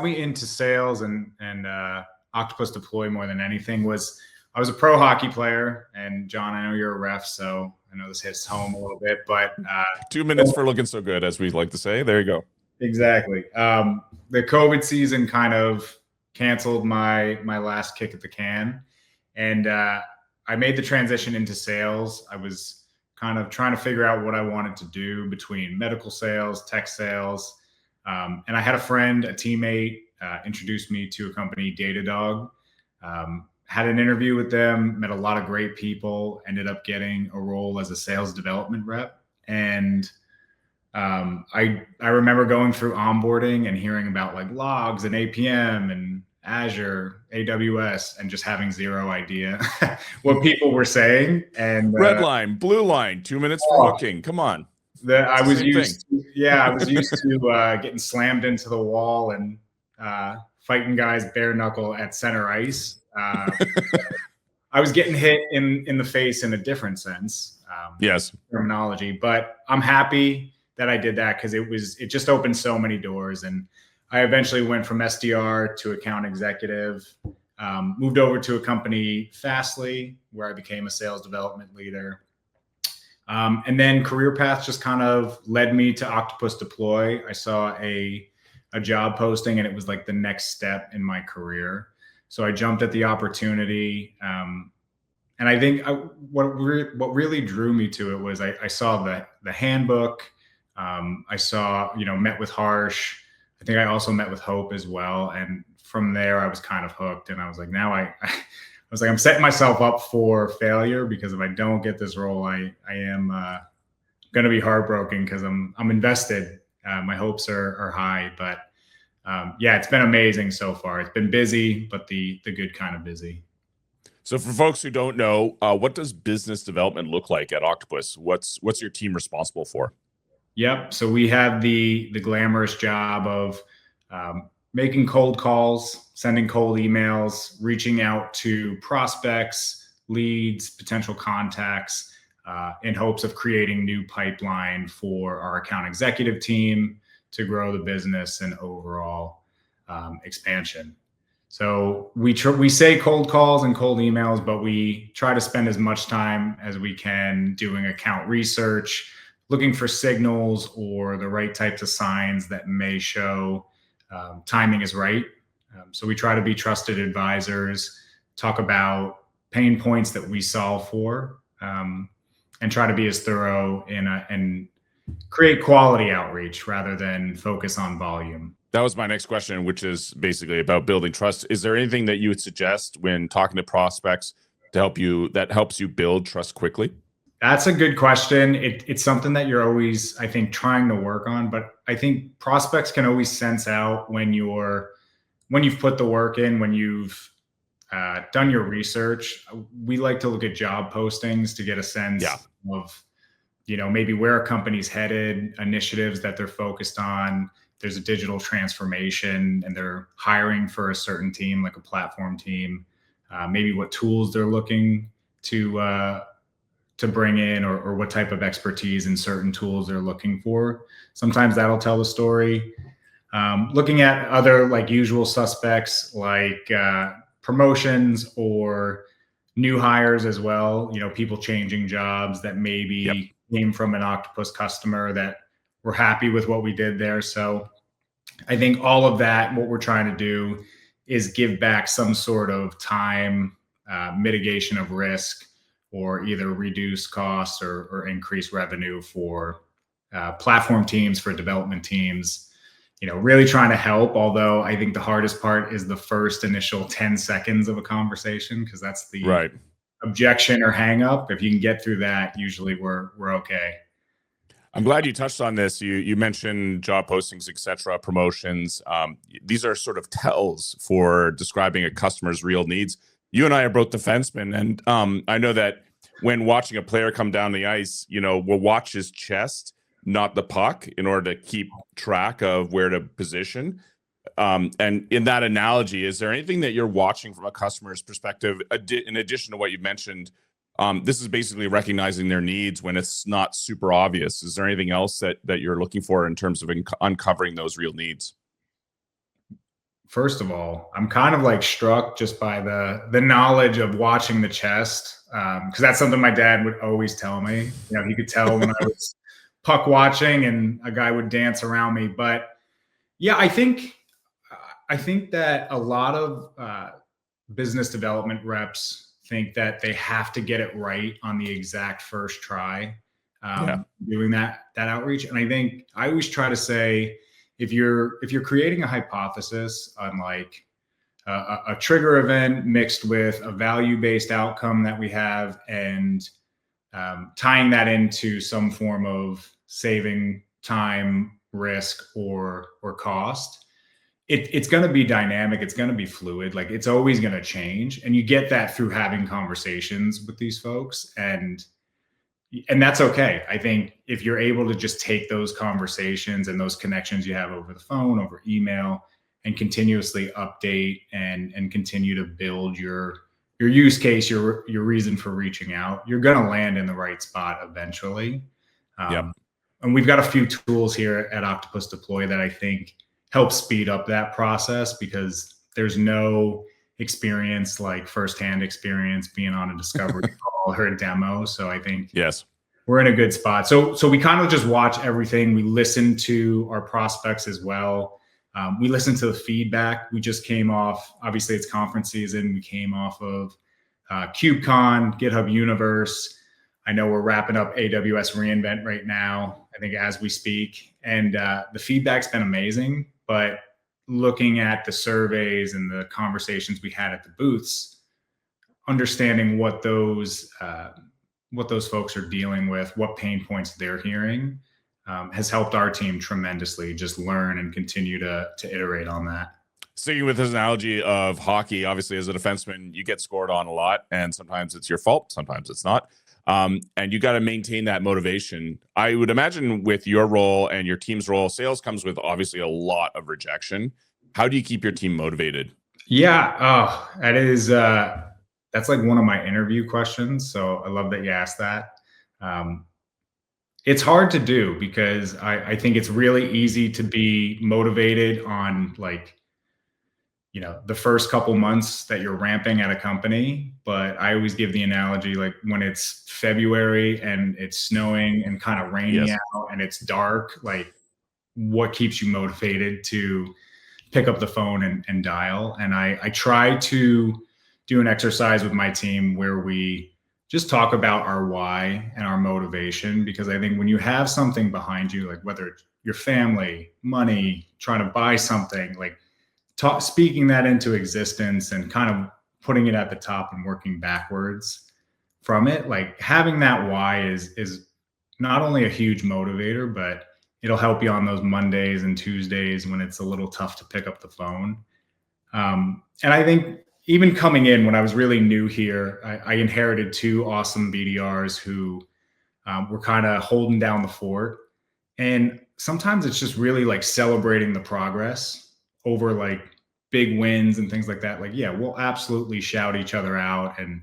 got me into sales and Octopus Deploy more than anything was I was a pro hockey player. And John, I know you're a ref, so I know this hits home a little bit, but 2 minutes for looking so good, as we like to say. There you go. Exactly. The COVID season kind of canceled my last kick at the can, and I made the transition into sales. I was kind of trying to figure out what I wanted to do between medical sales, tech sales, and I had a friend, a teammate, introduced me to a company, Datadog. Had an interview with them, met a lot of great people, ended up getting a role as a sales development rep. And I remember going through onboarding and hearing about like logs and APM and Azure, AWS, and just having zero idea what people were saying. And red line, blue line, 2 minutes for hooking. Come on. I was used to getting slammed into the wall and fighting guys bare knuckle at center ice. I was getting hit in the face in a different sense. Yes. Terminology, but I'm happy that I did that because it just opened so many doors. And I eventually went from SDR to account executive, moved over to a company, Fastly, where I became a sales development leader. And then career path just kind of led me to Octopus Deploy. I saw a job posting and it was like the next step in my career. So I jumped at the opportunity. And I think what really drew me to it was I saw the handbook. I saw, met with Harsh. I think I also met with Hope as well. And from there, I was kind of hooked. And I was like, now I was like, I'm setting myself up for failure because if I don't get this role, I am going to be heartbroken because I'm invested. My hopes are high, but yeah, it's been amazing so far. It's been busy, but the good kind of busy. So for folks who don't know, what does business development look like at Octopus? What's your team responsible for? Yep. So we have the glamorous job of making cold calls, sending cold emails, reaching out to prospects, leads, potential contacts, in hopes of creating new pipeline for our account executive team to grow the business and overall expansion. So we say cold calls and cold emails, but we try to spend as much time as we can doing account research, looking for signals or the right types of signs that may show timing is right. So we try to be trusted advisors, talk about pain points that we solve for, and try to be as thorough and create quality outreach rather than focus on volume. That was my next question, which is basically about building trust. Is there anything that you would suggest when talking to prospects that helps you build trust quickly? That's a good question. It's something that you're always, I think, trying to work on, but I think prospects can always sense out when you've put the work in, when you've done your research. We like to look at job postings to get a sense of, maybe where a company's headed, initiatives that they're focused on. There's a digital transformation and they're hiring for a certain team, like a platform team, maybe what tools they're looking to bring in or what type of expertise in certain tools they're looking for. Sometimes that'll tell the story. Looking at other like usual suspects like promotions or new hires as well, people changing jobs that maybe came from an Octopus customer that were happy with what we did there. So I think all of that, what we're trying to do is give back some sort of time, mitigation of risk, or either reduce costs or increase revenue for platform teams, for development teams, really trying to help. Although I think the hardest part is the first initial 10 seconds of a conversation, because that's the objection or hang up. If you can get through that, usually we're okay. I'm glad you touched on this. You mentioned job postings, et cetera, promotions. These are sort of tells for describing a customer's real needs. You and I are both defensemen, and I know that when watching a player come down the ice, we'll watch his chest, not the puck, in order to keep track of where to position. And in that analogy, is there anything that you're watching from a customer's perspective, in addition to what you mentioned? This is basically recognizing their needs when it's not super obvious. Is there anything else that you're looking for in terms of uncovering those real needs? first of all, I'm kind of like struck just by the knowledge of watching the chest, because that's something my dad would always tell me. You know, he could tell when I was puck watching and a guy would dance around me. But yeah, I think that a lot of business development reps think that they have to get it right on the exact first try, doing that outreach. And I think I always try to say, if you're creating a hypothesis on like a trigger event mixed with a value-based outcome that we have, and tying that into some form of saving time, risk, or cost, it's going to be dynamic. It's going to be fluid. Like, it's always going to change, and you get that through having conversations with these folks, and that's okay. I think if you're able to just take those conversations and those connections you have over the phone, over email, and continuously update and continue to build your use case, your reason for reaching out, you're going to land in the right spot eventually. And we've got a few tools here at Octopus Deploy that I think help speed up that process, because there's no experience like firsthand experience being on a discovery call or a demo. So I think we're in a good spot. So we kind of just watch everything. We listen to our prospects as well. We listen to the feedback. We just came off, obviously it's conference season. We came off of KubeCon, GitHub Universe. I know we're wrapping up AWS reInvent right now, I think, as we speak. And the feedback's been amazing. But looking at the surveys and the conversations we had at the booths, understanding what those folks are dealing with, what pain points they're hearing, has helped our team tremendously just learn and continue to iterate on that. Sticking with this analogy of hockey, obviously as a defenseman, you get scored on a lot, and sometimes it's your fault, sometimes it's not. And you got to maintain that motivation. I would imagine with your role and your team's role, sales comes with obviously a lot of rejection. How do you keep your team motivated? Yeah, that is that's like one of my interview questions. So I love that you asked that. It's hard to do, because I think it's really easy to be motivated on, like, you know, the first couple months that you're ramping at a company. But I always give the analogy, like, when it's February and it's snowing and kind of rainy out and it's dark, like, what keeps you motivated to pick up the phone and dial? And I try to do an exercise with my team where we just talk about our why and our motivation, because I think when you have something behind you, like whether it's your family, money, trying to buy something, like speaking that into existence and kind of putting it at the top and working backwards from it, like having that why is not only a huge motivator, but it'll help you on those Mondays and Tuesdays when it's a little tough to pick up the phone. And I think even coming in when I was really new here, I inherited two awesome BDRs who were kind of holding down the fort. And sometimes it's just really like celebrating the progress over like big wins and things like that. Like, yeah, we'll absolutely shout each other out and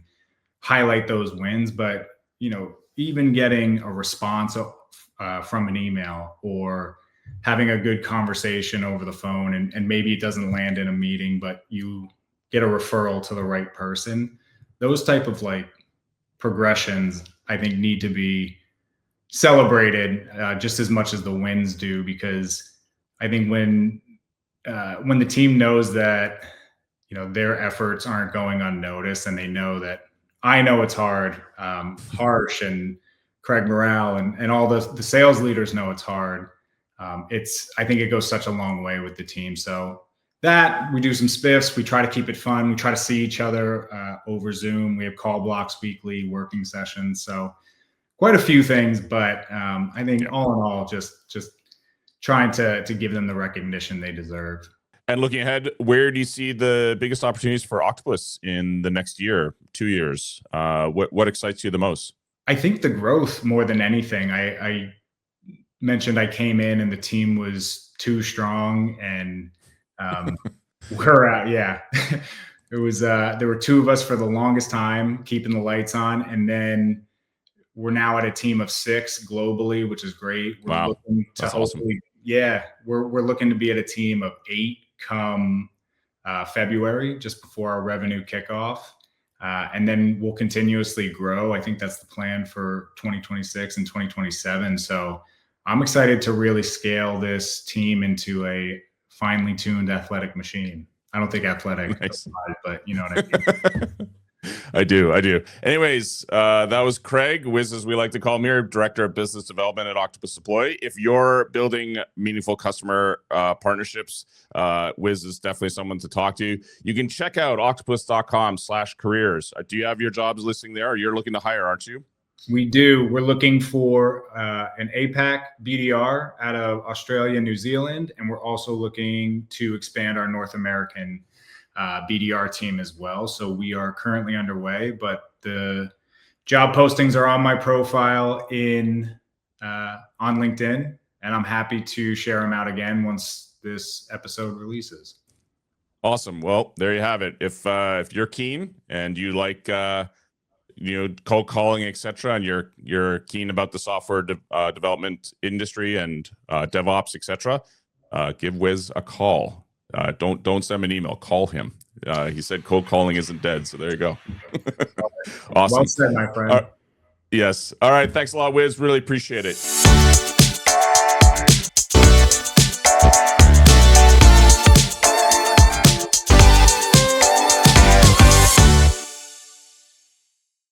highlight those wins. But, you know, even getting a response from an email, or having a good conversation over the phone, and maybe it doesn't land in a meeting, but you get a referral to the right person. Those type of like progressions, I think, need to be celebrated just as much as the wins do, because I think when the team knows that, you know, their efforts aren't going unnoticed, and they know that I know it's hard, Harsh and Craig Morale and all the sales leaders know it's hard. I think it goes such a long way with the team. So that, we do some spiffs. We try to keep it fun. We try to see each other over Zoom. We have call blocks weekly, working sessions. So quite a few things, but I think all in all, just trying to give them the recognition they deserve. And looking ahead, where do you see the biggest opportunities for Octopus in the next year, 2 years? What excites you the most? I think the growth more than anything. I mentioned I came in and the team was too strong, and we're it was there were two of us for the longest time keeping the lights on, and then we're now at a team of 6 globally, which is great. We're looking to That's awesome. we're looking to be at a team of 8 come February, just before our revenue kickoff. And then we'll continuously grow. I think that's the plan for 2026 and 2027. So I'm excited to really scale this team into a finely tuned athletic machine. I don't think athletic, Nice. but you know what I mean. I do. Anyways, that was Craig, Wiz, as we like to call him here, Director of Business Development at Octopus Deploy. If you're building meaningful customer partnerships, Wiz is definitely someone to talk to. You can check out octopus.com/careers. Do you have your jobs listing there, or you're looking to hire, aren't you? We do. We're looking for an APAC BDR out of Australia, New Zealand, and we're also looking to expand our North American BDR team as well. So we are currently underway, but the job postings are on my profile on LinkedIn, and I'm happy to share them out again once this episode releases. Awesome. Well, there you have it. If you're keen and you like cold calling, etc., and you're keen about the software development industry and DevOps, etc., give Wiz a call. Don't send him an email. Call him. He said cold calling isn't dead. So there you go. Awesome. Well said, my friend. Yes. All right. Thanks a lot, Wiz. Really appreciate it.